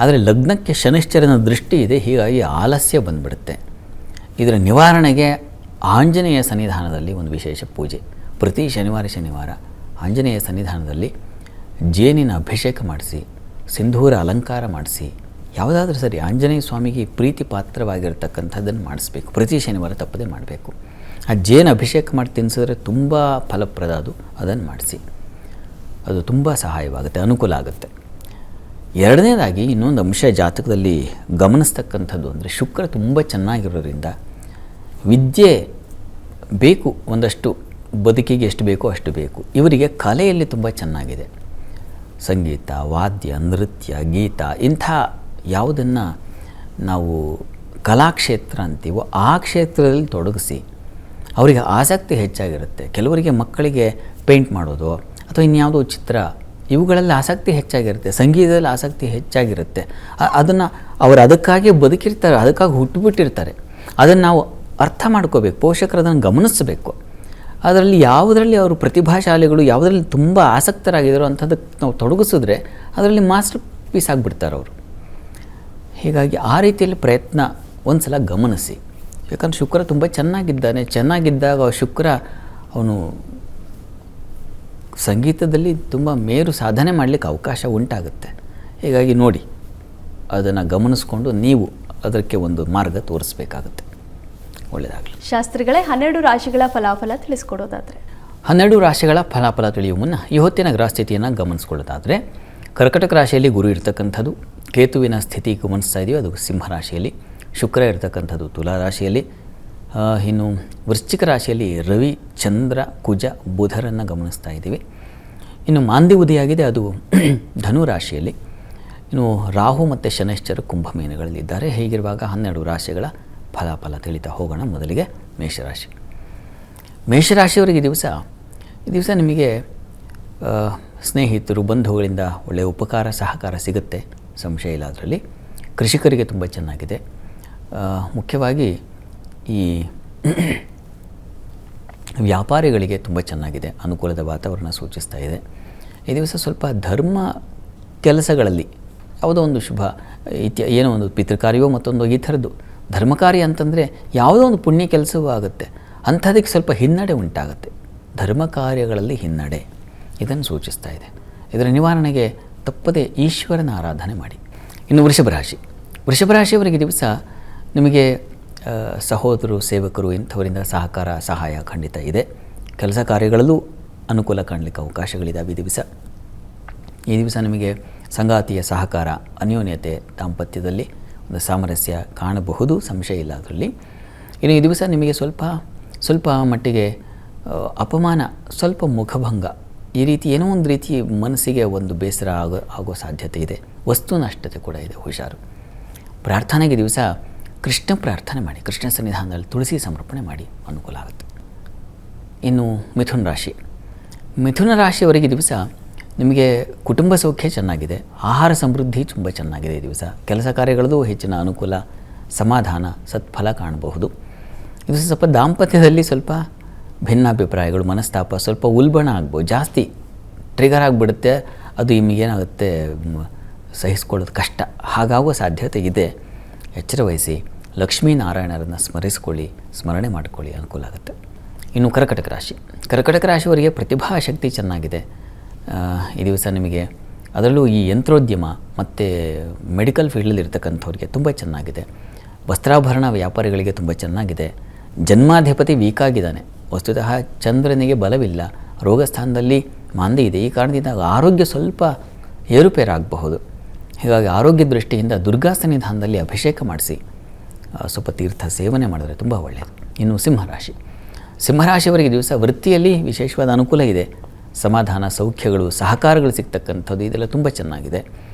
ಆದರೆ ಲಗ್ನಕ್ಕೆ ಶನಿಶ್ಚರನ ದೃಷ್ಟಿ ಇದೆ, ಹೀಗಾಗಿ ಆಲಸ್ಯ ಬಂದುಬಿಡುತ್ತೆ. ಇದರ ನಿವಾರಣೆಗೆ ಆಂಜನೇಯ ಸನ್ನಿಧಾನದಲ್ಲಿ ಒಂದು ವಿಶೇಷ ಪೂಜೆ. ಪ್ರತಿ ಶನಿವಾರ ಆಂಜನೇಯ ಸನ್ನಿಧಾನದಲ್ಲಿ ಜೇನಿನ ಅಭಿಷೇಕ ಮಾಡಿಸಿ, ಸಿಂಧೂರ ಅಲಂಕಾರ ಮಾಡಿಸಿ, ಯಾವುದಾದ್ರೂ ಸರಿ ಆಂಜನೇಯ ಸ್ವಾಮಿಗೆ ಪ್ರೀತಿ ಪಾತ್ರವಾಗಿರ್ತಕ್ಕಂಥದ್ದನ್ನು ಮಾಡಿಸ್ಬೇಕು. ಪ್ರತಿ ಶನಿವಾರ ತಪ್ಪದೇ ಮಾಡಬೇಕು. ಆ ಜೇನು ಅಭಿಷೇಕ ಮಾಡಿ ತಿನ್ನಿಸಿದ್ರೆ ತುಂಬ ಫಲಪ್ರದ, ಅದನ್ನು ಮಾಡಿಸಿ. ಅದು ತುಂಬ ಸಹಾಯವಾಗುತ್ತೆ, ಅನುಕೂಲ ಆಗುತ್ತೆ. ಎರಡನೇದಾಗಿ ಇನ್ನೊಂದು ಅಂಶ ಜಾತಕದಲ್ಲಿ ಗಮನಿಸ್ತಕ್ಕಂಥದ್ದು ಅಂದರೆ ಶುಕ್ರ ತುಂಬ ಚೆನ್ನಾಗಿರೋದ್ರಿಂದ ವಿದ್ಯೆ ಬೇಕು, ಒಂದಷ್ಟು ಬದುಕಿಗೆ ಎಷ್ಟು ಬೇಕೋ ಅಷ್ಟು ಬೇಕು. ಇವರಿಗೆ ಕಲೆಯಲ್ಲಿ ತುಂಬ ಚೆನ್ನಾಗಿದೆ. ಸಂಗೀತ, ವಾದ್ಯ, ನೃತ್ಯ, ಗೀತ, ಇಂಥ ಯಾವುದನ್ನು ನಾವು ಕಲಾಕ್ಷೇತ್ರ ಅಂತೀವೋ ಆ ಕ್ಷೇತ್ರದಲ್ಲಿ ತೊಡಗಿಸಿ ಅವರಿಗೆ ಆಸಕ್ತಿ ಹೆಚ್ಚಾಗಿರುತ್ತೆ. ಕೆಲವರಿಗೆ ಮಕ್ಕಳಿಗೆ ಪೇಂಟ್ ಮಾಡೋದು ಅಥವಾ ಇನ್ಯಾವುದೋ ಚಿತ್ರ, ಇವುಗಳಲ್ಲಿ ಆಸಕ್ತಿ ಹೆಚ್ಚಾಗಿರುತ್ತೆ. ಸಂಗೀತದಲ್ಲಿ ಆಸಕ್ತಿ ಹೆಚ್ಚಾಗಿರುತ್ತೆ. ಅದನ್ನು ಅವರು ಅದಕ್ಕಾಗಿ ಬದುಕಿರ್ತಾರೆ, ಅದಕ್ಕಾಗಿ ಹುಟ್ಟುಬಿಟ್ಟಿರ್ತಾರೆ. ಅದನ್ನು ನಾವು ಅರ್ಥ ಮಾಡ್ಕೋಬೇಕು, ಪೋಷಕರು ಅದನ್ನು ಗಮನಿಸಬೇಕು. ಅದರಲ್ಲಿ ಯಾವುದರಲ್ಲಿ ಅವರು ಪ್ರತಿಭಾಶಾಲಿಗಳು, ಯಾವುದರಲ್ಲಿ ತುಂಬ ಆಸಕ್ತರಾಗಿದ್ದಾರೋ ಅಂಥದ್ದಕ್ಕೆ ನಾವು ತೊಡಗಿಸಿದ್ರೆ ಅದರಲ್ಲಿ ಮಾಸ್ಟರ್ ಪೀಸ್ ಆಗಿಬಿಡ್ತಾರೆ ಅವರು. ಹೀಗಾಗಿ ಆ ರೀತಿಯಲ್ಲಿ ಪ್ರಯತ್ನ ಒಂದು ಸಲ ಗಮನಿಸಿ. ಯಾಕಂದರೆ ಶುಕ್ರ ತುಂಬ ಚೆನ್ನಾಗಿದ್ದಾಗ ಶುಕ್ರ ಅವನು ಸಂಗೀತದಲ್ಲಿ ತುಂಬ ಮೇರು ಸಾಧನೆ ಮಾಡಲಿಕ್ಕೆ ಅವಕಾಶ ಉಂಟಾಗುತ್ತೆ. ಹೀಗಾಗಿ ನೋಡಿ, ಅದನ್ನು ಗಮನಿಸ್ಕೊಂಡು ನೀವು ಅದಕ್ಕೆ ಒಂದು ಮಾರ್ಗ ತೋರಿಸ್ಬೇಕಾಗುತ್ತೆ. ಒಳ್ಳೆಯದಾಗಲಿ. ಶಾಸ್ತ್ರಿಗಳೇ, 12 ರಾಶಿಗಳ ಫಲಾಫಲ ತಿಳಿಸ್ಕೊಡೋದಾದರೆ? 12 ರಾಶಿಗಳ ಫಲಾಫಲ ತಿಳಿಯುವ ಮುನ್ನ ಈ ಹೊತ್ತಿನ ಗ್ರಹಸ್ಥಿತಿಯನ್ನು ಗಮನಿಸ್ಕೊಳ್ಳೋದಾದರೆ, ಕರ್ಕಟಕ ರಾಶಿಯಲ್ಲಿ ಗುರು ಇರ್ತಕ್ಕಂಥದ್ದು, ಕೇತುವಿನ ಸ್ಥಿತಿ ಗಮನಿಸ್ತಾ ಇದೆಯೋ ಅದು ಸಿಂಹ ರಾಶಿಯಲ್ಲಿ, ಶುಕ್ರ ಇರ್ತಕ್ಕಂಥದ್ದು ತುಲಾ ರಾಶಿಯಲ್ಲಿ, ಇನ್ನು ವೃಶ್ಚಿಕ ರಾಶಿಯಲ್ಲಿ ರವಿ, ಚಂದ್ರ, ಕುಜ, ಬುಧರನ್ನು ಗಮನಿಸ್ತಾ ಇದ್ದೀವಿ. ಇನ್ನು ಮಾಂದಿ ಉದಿಯಾಗಿದೆ, ಅದು ಧನು ರಾಶಿಯಲ್ಲಿ. ಇನ್ನು ರಾಹು ಮತ್ತು ಶನೈಶ್ಚರ ಕುಂಭಮೇನಗಳಲ್ಲಿದ್ದಾರೆ. ಹೀಗಿರುವಾಗ 12 ರಾಶಿಗಳ ಫಲಾಫಲ ತಿಳಿತಾ ಹೋಗೋಣ. ಮೊದಲಿಗೆ ಮೇಷರಾಶಿ. ಮೇಷರಾಶಿಯವರಿಗೆ ಈ ದಿವಸ ನಿಮಗೆ ಸ್ನೇಹಿತರು, ಬಂಧುಗಳಿಂದ ಒಳ್ಳೆಯ ಉಪಕಾರ ಸಹಕಾರ ಸಿಗುತ್ತೆ, ಸಂಶಯ ಇಲ್ಲ ಅದರಲ್ಲಿ. ಕೃಷಿಕರಿಗೆ ತುಂಬ ಚೆನ್ನಾಗಿದೆ. ಮುಖ್ಯವಾಗಿ ಈ ವ್ಯಾಪಾರಿಗಳಿಗೆ ತುಂಬ ಚೆನ್ನಾಗಿದೆ, ಅನುಕೂಲದ ವಾತಾವರಣ ಸೂಚಿಸ್ತಾ ಇದೆ. ಈ ದಿವಸ ಸ್ವಲ್ಪ ಧರ್ಮ ಕೆಲಸಗಳಲ್ಲಿ ಯಾವುದೋ ಒಂದು ಶುಭ ಏನೋ ಒಂದು ಪಿತೃಕಾರ್ಯವೋ ಮತ್ತೊಂದು ಈ ಥರದ್ದು ಧರ್ಮಕಾರ್ಯ ಅಂತಂದರೆ ಯಾವುದೋ ಒಂದು ಪುಣ್ಯ ಕೆಲಸವೂ ಆಗುತ್ತೆ, ಅಂಥದಕ್ಕೆ ಸ್ವಲ್ಪ ಹಿನ್ನಡೆ ಉಂಟಾಗುತ್ತೆ. ಧರ್ಮ ಕಾರ್ಯಗಳಲ್ಲಿ ಹಿನ್ನಡೆ ಇದನ್ನು ಸೂಚಿಸ್ತಾ ಇದೆ. ಇದರ ನಿವಾರಣೆಗೆ ತಪ್ಪದೆ ಈಶ್ವರನ ಆರಾಧನೆ ಮಾಡಿ. ಇನ್ನು ವೃಷಭ ರಾಶಿಯವರಿಗೆ ದಿವಸ ನಿಮಗೆ ಸಹೋದರರು, ಸೇವಕರು ಇಂಥವರಿಂದ ಸಹಾಯ ಖಂಡಿತ ಇದೆ. ಕೆಲಸ ಕಾರ್ಯಗಳಲ್ಲೂ ಅನುಕೂಲ ಕಾಣಲಿಕ್ಕೆ ಅವಕಾಶಗಳಿದ್ದಾವೆ. ಈ ದಿವಸ ನಿಮಗೆ ಸಂಗಾತಿಯ ಸಹಕಾರ, ಅನ್ಯೋನ್ಯತೆ, ದಾಂಪತ್ಯದಲ್ಲಿ ಒಂದು ಸಾಮರಸ್ಯ ಕಾಣಬಹುದು, ಸಂಶಯ ಇಲ್ಲ ಅದರಲ್ಲಿ. ಇನ್ನು ಈ ದಿವಸ ನಿಮಗೆ ಸ್ವಲ್ಪ ಮಟ್ಟಿಗೆ ಅಪಮಾನ, ಸ್ವಲ್ಪ ಮುಖಭಂಗ, ಈ ರೀತಿ ಏನೋ ಒಂದು ರೀತಿ ಮನಸ್ಸಿಗೆ ಒಂದು ಬೇಸರ ಆಗೋ ಸಾಧ್ಯತೆ ಇದೆ. ವಸ್ತು ನಷ್ಟತೆ ಕೂಡ ಇದೆ, ಹುಷಾರು. ಪ್ರಾರ್ಥನೆಗೆ ದಿವಸ ಕೃಷ್ಣ ಪ್ರಾರ್ಥನೆ ಮಾಡಿ, ಕೃಷ್ಣ ಸನ್ನಿಧಾನದಲ್ಲಿ ತುಳಸಿ ಸಮರ್ಪಣೆ ಮಾಡಿ, ಅನುಕೂಲ ಆಗುತ್ತೆ. ಇನ್ನು ಮಿಥುನ ರಾಶಿಯವರಿಗೆ ದಿವಸ ನಿಮಗೆ ಕುಟುಂಬ ಸೌಖ್ಯ ಚೆನ್ನಾಗಿದೆ, ಆಹಾರ ಸಮೃದ್ಧಿ ತುಂಬ ಚೆನ್ನಾಗಿದೆ. ಈ ದಿವಸ ಕೆಲಸ ಕಾರ್ಯಗಳದ್ದು ಹೆಚ್ಚಿನ ಅನುಕೂಲ, ಸಮಾಧಾನ, ಸತ್ಫಲ ಕಾಣಬಹುದು. ಇದು ಸ್ವಲ್ಪ ದಾಂಪತ್ಯದಲ್ಲಿ ಸ್ವಲ್ಪ ಭಿನ್ನಾಭಿಪ್ರಾಯಗಳು, ಮನಸ್ತಾಪ, ಸ್ವಲ್ಪ ಉಲ್ಬಣ ಆಗ್ಬೋದು, ಜಾಸ್ತಿ ಟ್ರಿಗರ್ ಆಗಿಬಿಡುತ್ತೆ. ಅದು ನಿಮಗೇನಾಗುತ್ತೆ, ಸಹಿಸ್ಕೊಳ್ಳೋದು ಕಷ್ಟ, ಹಾಗಾಗುವ ಸಾಧ್ಯತೆ ಇದೆ. ಎಚ್ಚರ ವಹಿಸಿ ಲಕ್ಷ್ಮೀನಾರಾಯಣರನ್ನು ಸ್ಮರಣೆ ಮಾಡಿಕೊಳ್ಳಿ, ಅನುಕೂಲ ಆಗುತ್ತೆ. ಇನ್ನು ಕರ್ಕಟಕ ರಾಶಿಯವರಿಗೆ ಪ್ರತಿಭಾಶಕ್ತಿ ಚೆನ್ನಾಗಿದೆ. ಈ ದಿವಸ ನಿಮಗೆ ಅದರಲ್ಲೂ ಈ ಯಂತ್ರೋದ್ಯಮ ಮತ್ತು ಮೆಡಿಕಲ್ ಫೀಲ್ಡಲ್ಲಿ ಇರ್ತಕ್ಕಂಥವ್ರಿಗೆ ತುಂಬ ಚೆನ್ನಾಗಿದೆ. ವಸ್ತ್ರಾಭರಣ ವ್ಯಾಪಾರಿಗಳಿಗೆ ತುಂಬ ಚೆನ್ನಾಗಿದೆ. ಜನ್ಮಾಧಿಪತಿ ವೀಕ್ ಆಗಿದ್ದಾನೆ, ವಸ್ತುತಃ ಚಂದ್ರನಿಗೆ ಬಲವಿಲ್ಲ, ರೋಗ ಸ್ಥಾನದಲ್ಲಿ ಮಾಂದಿ ಇದೆ. ಈ ಕಾರಣದಿಂದ ಆರೋಗ್ಯ ಸ್ವಲ್ಪ ಏರುಪೇರಾಗಬಹುದು. ಹೀಗಾಗಿ ಆರೋಗ್ಯ ದೃಷ್ಟಿಯಿಂದ ದುರ್ಗಾ ಸನ್ನಿಧಾನದಲ್ಲಿ ಅಭಿಷೇಕ ಮಾಡಿಸಿ ಸ್ವಲ್ಪ ತೀರ್ಥ ಸೇವನೆ ಮಾಡಿದ್ರೆ ತುಂಬ ಒಳ್ಳೆಯದು. ಇನ್ನು ಸಿಂಹರಾಶಿಯವರಿಗೆ ದಿವಸ ವೃತ್ತಿಯಲ್ಲಿ ವಿಶೇಷವಾದ ಅನುಕೂಲ ಇದೆ. ಸಮಾಧಾನ, ಸೌಖ್ಯಗಳು, ಸಹಕಾರಗಳು ಸಿಗ್ತಕ್ಕಂಥದ್ದು ಇದೆಲ್ಲ ತುಂಬ ಚೆನ್ನಾಗಿದೆ.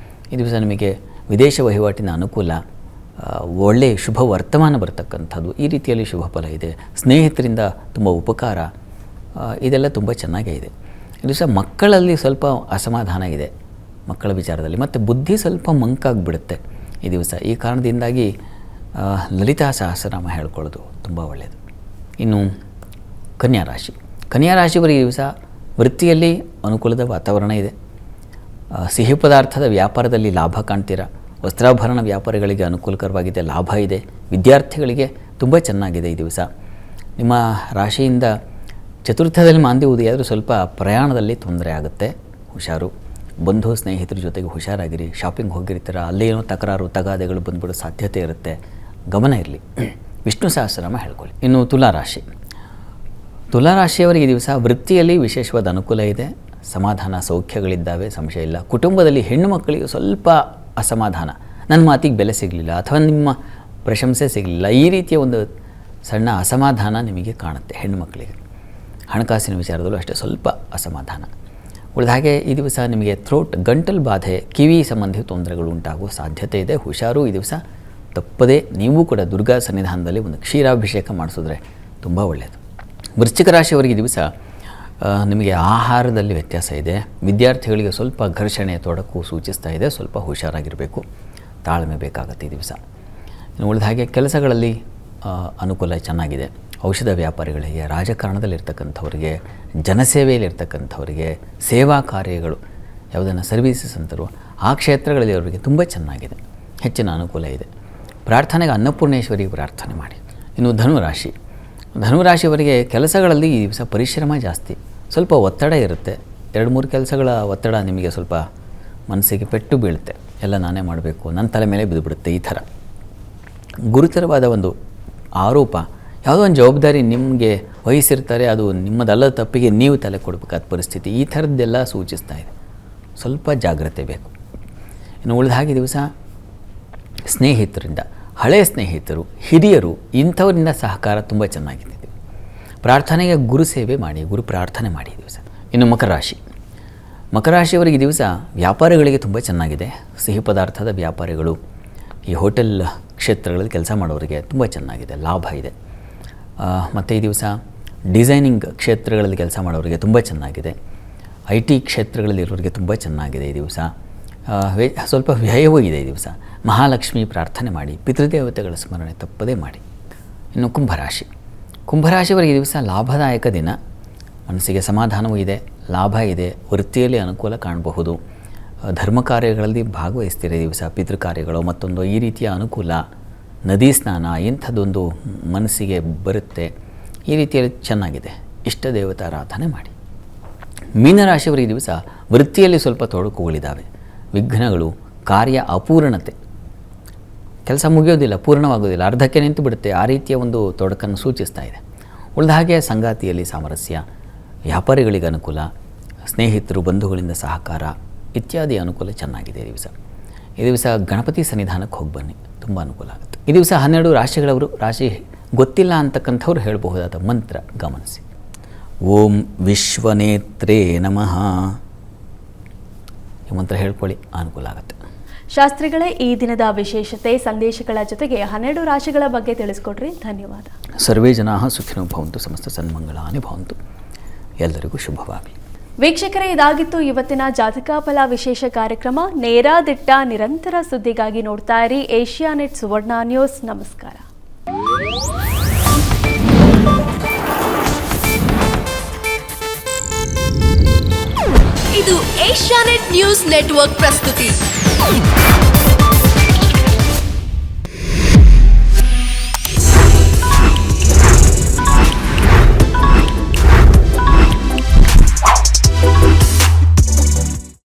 ಈ ದಿವಸ ನಿಮಗೆ ವಿದೇಶ ವಹಿವಾಟಿನ ಅನುಕೂಲ, ಒಳ್ಳೆಯ ಶುಭ ವರ್ತಮಾನ ಬರ್ತಕ್ಕಂಥದ್ದು, ಈ ರೀತಿಯಲ್ಲಿ ಶುಭ ಫಲ ಇದೆ. ಸ್ನೇಹಿತರಿಂದ ತುಂಬ ಉಪಕಾರ, ಇದೆಲ್ಲ ತುಂಬ ಚೆನ್ನಾಗೇ ಇದೆ. ಈ ದಿವಸ ಮಕ್ಕಳಲ್ಲಿ ಸ್ವಲ್ಪ ಅಸಮಾಧಾನ ಇದೆ, ಮಕ್ಕಳ ವಿಚಾರದಲ್ಲಿ, ಮತ್ತು ಬುದ್ಧಿ ಸ್ವಲ್ಪ ಮಂಕಾಗಿಬಿಡುತ್ತೆ ಈ ದಿವಸ. ಈ ಕಾರಣದಿಂದಾಗಿ ಲಲಿತಾ ಸಹಸ್ರನಾಮ ಹೇಳ್ಕೊಳ್ಳೋದು ತುಂಬ ಒಳ್ಳೆಯದು. ಇನ್ನು ಕನ್ಯಾ ರಾಶಿಯವರಿಗೆ ಈ ದಿವಸ ವೃತ್ತಿಯಲ್ಲಿ ಅನುಕೂಲದ ವಾತಾವರಣ ಇದೆ. ಸಿಹಿ ಪದಾರ್ಥದ ವ್ಯಾಪಾರದಲ್ಲಿ ಲಾಭ ಕಾಣ್ತೀರಾ. ವಸ್ತ್ರಾಭರಣ ವ್ಯಾಪಾರಿಗಳಿಗೆ ಅನುಕೂಲಕರವಾಗಿದೆ, ಲಾಭ ಇದೆ. ವಿದ್ಯಾರ್ಥಿಗಳಿಗೆ ತುಂಬ ಚೆನ್ನಾಗಿದೆ ಈ ದಿವಸ. ನಿಮ್ಮ ರಾಶಿಯಿಂದ ಚತುರ್ಥದಲ್ಲಿ ಮಾಂದಿ ಉದಯಾದರೂ ಸ್ವಲ್ಪ ಪ್ರಯಾಣದಲ್ಲಿ ತೊಂದರೆ ಆಗುತ್ತೆ, ಹುಷಾರು. ಬಂಧು ಸ್ನೇಹಿತರ ಜೊತೆಗೆ ಹುಷಾರಾಗಿರಿ. ಶಾಪಿಂಗ್ ಹೋಗಿರ್ತೀರ, ಅಲ್ಲೇನೋ ತಕರಾರು ತಗಾದೆಗಳು ಬಂದ್ಬಿಡೋ ಸಾಧ್ಯತೆ ಇರುತ್ತೆ, ಗಮನ ಇರಲಿ. ವಿಷ್ಣು ಸಹಸ್ರನಾಮ ಹೇಳ್ಕೊಳ್ಳಿ. ಇನ್ನು ತುಲಾರಾಶಿಯವರಿಗೆ ಈ ದಿವಸ ವೃತ್ತಿಯಲ್ಲಿ ವಿಶೇಷವಾದ ಅನುಕೂಲ ಇದೆ. ಸಮಾಧಾನ, ಸೌಖ್ಯಗಳಿದ್ದಾವೆ, ಸಂಶಯ ಇಲ್ಲ. ಕುಟುಂಬದಲ್ಲಿ ಹೆಣ್ಣು ಮಕ್ಕಳಿಗೆ ಸ್ವಲ್ಪ ಅಸಮಾಧಾನ, ನನ್ನ ಮಾತಿಗೆ ಬೆಲೆ ಸಿಗಲಿಲ್ಲ ಅಥವಾ ನಿಮ್ಮ ಪ್ರಶಂಸೆ ಸಿಗಲಿಲ್ಲ, ಈ ರೀತಿಯ ಒಂದು ಸಣ್ಣ ಅಸಮಾಧಾನ ನಿಮಗೆ ಕಾಣುತ್ತೆ ಹೆಣ್ಣು ಮಕ್ಕಳಿಗೆ. ಹಣಕಾಸಿನ ವಿಚಾರದಲ್ಲೂ ಅಷ್ಟೇ ಸ್ವಲ್ಪ ಅಸಮಾಧಾನ. ಉಳಿದ ಹಾಗೆ ಈ ದಿವಸ ನಿಮಗೆ ಗಂಟಲು ಬಾಧೆ, ಕಿವಿ ಸಂಬಂಧಿ ತೊಂದರೆಗಳು ಉಂಟಾಗುವ ಸಾಧ್ಯತೆ ಇದೆ, ಹುಷಾರು. ಈ ದಿವಸ ತಪ್ಪದೇ ನೀವು ಕೂಡ ದುರ್ಗಾ ಸನ್ನಿಧಾನದಲ್ಲಿ ಒಂದು ಕ್ಷೀರಾಭಿಷೇಕ ಮಾಡಿಸಿದ್ರೆ ತುಂಬ ಒಳ್ಳೆಯದು. ವೃಶ್ಚಿಕ ರಾಶಿಯವರಿಗೆ ದಿವಸ ನಿಮಗೆ ಆಹಾರದಲ್ಲಿ ವ್ಯತ್ಯಾಸ ಇದೆ. ವಿದ್ಯಾರ್ಥಿಗಳಿಗೆ ಸ್ವಲ್ಪ ಘರ್ಷಣೆ, ತೊಡಕು ಸೂಚಿಸ್ತಾ ಇದೆ, ಸ್ವಲ್ಪ ಹುಷಾರಾಗಿರಬೇಕು, ತಾಳ್ಮೆ ಬೇಕಾಗುತ್ತೆ ಈ ದಿವಸ. ಇನ್ನು ಉಳಿದ ಹಾಗೆ ಕೆಲಸಗಳಲ್ಲಿ ಅನುಕೂಲ ಚೆನ್ನಾಗಿದೆ. ಔಷಧ ವ್ಯಾಪಾರಿಗಳಿಗೆ, ರಾಜಕಾರಣದಲ್ಲಿರ್ತಕ್ಕಂಥವ್ರಿಗೆ, ಜನಸೇವೆಯಲ್ಲಿರ್ತಕ್ಕಂಥವ್ರಿಗೆ, ಸೇವಾ ಕಾರ್ಯಗಳು ಯಾವುದನ್ನು ಸರ್ವೀಸಸ್ ಅಂತಾರೋ ಆ ಕ್ಷೇತ್ರಗಳಲ್ಲಿ ಅವರಿಗೆ ತುಂಬ ಚೆನ್ನಾಗಿದೆ, ಹೆಚ್ಚಿನ ಅನುಕೂಲ ಇದೆ. ಪ್ರಾರ್ಥನೆಗೆ ಅನ್ನಪೂರ್ಣೇಶ್ವರಿಗೆ ಪ್ರಾರ್ಥನೆ ಮಾಡಿ. ಇನ್ನು ಧನುರಾಶಿಯವರಿಗೆ ಕೆಲಸಗಳಲ್ಲಿ ಈ ದಿವಸ ಪರಿಶ್ರಮ ಜಾಸ್ತಿ, ಸ್ವಲ್ಪ ಒತ್ತಡ ಇರುತ್ತೆ. 2-3 ಕೆಲಸಗಳ ಒತ್ತಡ ನಿಮಗೆ ಸ್ವಲ್ಪ ಮನಸ್ಸಿಗೆ ಪೆಟ್ಟು ಬೀಳುತ್ತೆ. ಎಲ್ಲ ನಾನೇ ಮಾಡಬೇಕು, ನನ್ನ ತಲೆ ಮೇಲೆ ಬಿದ್ದುಬಿಡುತ್ತೆ. ಈ ಥರ ಗುರುತರವಾದ ಒಂದು ಆರೋಪ, ಯಾವುದೋ ಒಂದು ಜವಾಬ್ದಾರಿ ನಿಮಗೆ ವಹಿಸಿರ್ತಾರೆ, ಅದು ನಿಮ್ಮದಲ್ಲದ ತಪ್ಪಿಗೆ ನೀವು ತಲೆ ಕೊಡಬೇಕಾದ ಪರಿಸ್ಥಿತಿ, ಈ ಥರದ್ದೆಲ್ಲ ಸೂಚಿಸ್ತಾ ಇದೆ. ಸ್ವಲ್ಪ ಜಾಗ್ರತೆ ಬೇಕು. ಇನ್ನು ಉಳಿದ ಹಾಗೆ ದಿವಸ ಸ್ನೇಹಿತರಿಂದ, ಹಳೆಯ ಸ್ನೇಹಿತರು, ಹಿರಿಯರು, ಇಂಥವರಿಂದ ಸಹಕಾರ ತುಂಬ ಚೆನ್ನಾಗಿದೆ. ಪ್ರಾರ್ಥನೆಗೆ ಗುರು ಸೇವೆ ಮಾಡಿ, ಗುರು ಪ್ರಾರ್ಥನೆ ಮಾಡಿ ದಿವಸ. ಇನ್ನು ಮಕರ ರಾಶಿಯವರಿಗೆ ಈ ದಿವಸ ವ್ಯಾಪಾರಿಗಳಿಗೆ ತುಂಬ ಚೆನ್ನಾಗಿದೆ. ಸಿಹಿ ಪದಾರ್ಥದ ವ್ಯಾಪಾರಿಗಳು, ಈ ಹೋಟೆಲ್ ಕ್ಷೇತ್ರಗಳಲ್ಲಿ ಕೆಲಸ ಮಾಡೋರಿಗೆ ತುಂಬ ಚೆನ್ನಾಗಿದೆ, ಲಾಭ ಇದೆ. ಮತ್ತು ಈ ದಿವಸ ಡಿಸೈನಿಂಗ್ ಕ್ಷೇತ್ರಗಳಲ್ಲಿ ಕೆಲಸ ಮಾಡೋರಿಗೆ ತುಂಬ ಚೆನ್ನಾಗಿದೆ. IT ಕ್ಷೇತ್ರಗಳಲ್ಲಿರೋರಿಗೆ ತುಂಬ ಚೆನ್ನಾಗಿದೆ ಈ ದಿವಸ. ಸ್ವಲ್ಪ ವ್ಯಯವೂ ಇದೆ ಈ ದಿವಸ. ಮಹಾಲಕ್ಷ್ಮಿ ಪ್ರಾರ್ಥನೆ ಮಾಡಿ, ಪಿತೃದೇವತೆಗಳ ಸ್ಮರಣೆ ತಪ್ಪದೇ ಮಾಡಿ. ಇನ್ನು ಕುಂಭರಾಶಿಯವರಿಗೆ ಈ ದಿವಸ ಲಾಭದಾಯಕ ದಿನ. ಮನಸ್ಸಿಗೆ ಸಮಾಧಾನವೂ ಇದೆ, ಲಾಭ ಇದೆ, ವೃತ್ತಿಯಲ್ಲಿ ಅನುಕೂಲ ಕಾಣಬಹುದು. ಧರ್ಮ ಕಾರ್ಯಗಳಲ್ಲಿ ಭಾಗವಹಿಸ್ತೀರ ಈ ದಿವಸ, ಪಿತೃ ಕಾರ್ಯಗಳು ಮತ್ತೊಂದು ಈ ರೀತಿಯ ಅನುಕೂಲ. ನದಿ ಸ್ನಾನ ಇಂಥದ್ದೊಂದು ಮನಸ್ಸಿಗೆ ಬರುತ್ತೆ, ಈ ರೀತಿಯಲ್ಲಿ ಚೆನ್ನಾಗಿದೆ. ಇಷ್ಟ ದೇವತಾರಾಧನೆ ಮಾಡಿ. ಮೀನರಾಶಿಯವರಿಗೆ ಈ ದಿವಸ ವೃತ್ತಿಯಲ್ಲಿ ಸ್ವಲ್ಪ ತೊಡಕುಗಳಿದ್ದಾವೆ, ವಿಘ್ನಗಳು, ಕಾರ್ಯ ಅಪೂರ್ಣತೆ, ಕೆಲಸ ಮುಗಿಯೋದಿಲ್ಲ, ಪೂರ್ಣವಾಗೋದಿಲ್ಲ, ಅರ್ಧಕ್ಕೆ ನಿಂತು ಬಿಡುತ್ತೆ, ಆ ರೀತಿಯ ಒಂದು ತೊಡಕನ್ನು ಸೂಚಿಸ್ತಾ ಇದೆ. ಉಳಿದ ಹಾಗೆ ಸಂಗಾತಿಯಲ್ಲಿ ಸಾಮರಸ್ಯ, ವ್ಯಾಪಾರಿಗಳಿಗೆ ಅನುಕೂಲ, ಸ್ನೇಹಿತರು ಬಂಧುಗಳಿಂದ ಸಹಕಾರ, ಇತ್ಯಾದಿ ಅನುಕೂಲ ಚೆನ್ನಾಗಿದೆ ಈ ದಿವಸ. ಈ ದಿವಸ ಗಣಪತಿ ಸನ್ನಿಧಾನಕ್ಕೆ ಹೋಗಿ ಬನ್ನಿ, ತುಂಬ ಅನುಕೂಲ ಆಗುತ್ತೆ. ಈ ದಿವಸ 12 ರಾಶಿಗಳವರು, ರಾಶಿ ಗೊತ್ತಿಲ್ಲ ಅಂತಕ್ಕಂಥವ್ರು ಹೇಳಬಹುದಾದ ಮಂತ್ರ ಗಮನಿಸಿ. ಓಂ ವಿಶ್ವನೇತ್ರೇ ನಮಃ, ಈ ಮಂತ್ರ ಹೇಳ್ಕೊಳ್ಳಿ, ಅನುಕೂಲ ಆಗುತ್ತೆ. ಶಾಸ್ತ್ರಿಗಳೇ, ಈ ದಿನದ ವಿಶೇಷತೆ ಸಂದೇಶಗಳ ಜೊತೆಗೆ 12 ರಾಶಿಗಳ ಬಗ್ಗೆ ತಿಳಿಸ್ಕೊಡ್ರಿ, ಧನ್ಯವಾದ. ಸರ್ವೇ ಜನಾಃ ಸುಖಿನೋ ಭವಂತು, ಸಮಸ್ತ ಸನ್ಮಂಗಳಾನಿ ಭವಂತು. ಎಲ್ಲರಿಗೂ ಶುಭವಾಗಲಿ. ವೀಕ್ಷಕರೇ, ಇದಾಗಿತ್ತು ಇವತ್ತಿನ ಜಾತಕ ಫಲ ವಿಶೇಷ ಕಾರ್ಯಕ್ರಮ. ನೇರ ದಿಟ್ಟ ನಿರಂತರ ಸುದ್ದಿಗಾಗಿ ನೋಡ್ತಾ ಇರಿ ಏಷ್ಯಾನೆಟ್ ಸುವರ್ಣ ನ್ಯೂಸ್. ನಮಸ್ಕಾರ. ಇದು ಏಷ್ಯಾನೆಟ್ ನ್ಯೂಸ್ ನೆಟ್ವರ್ಕ್ ಪ್ರಸ್ತುತಿ.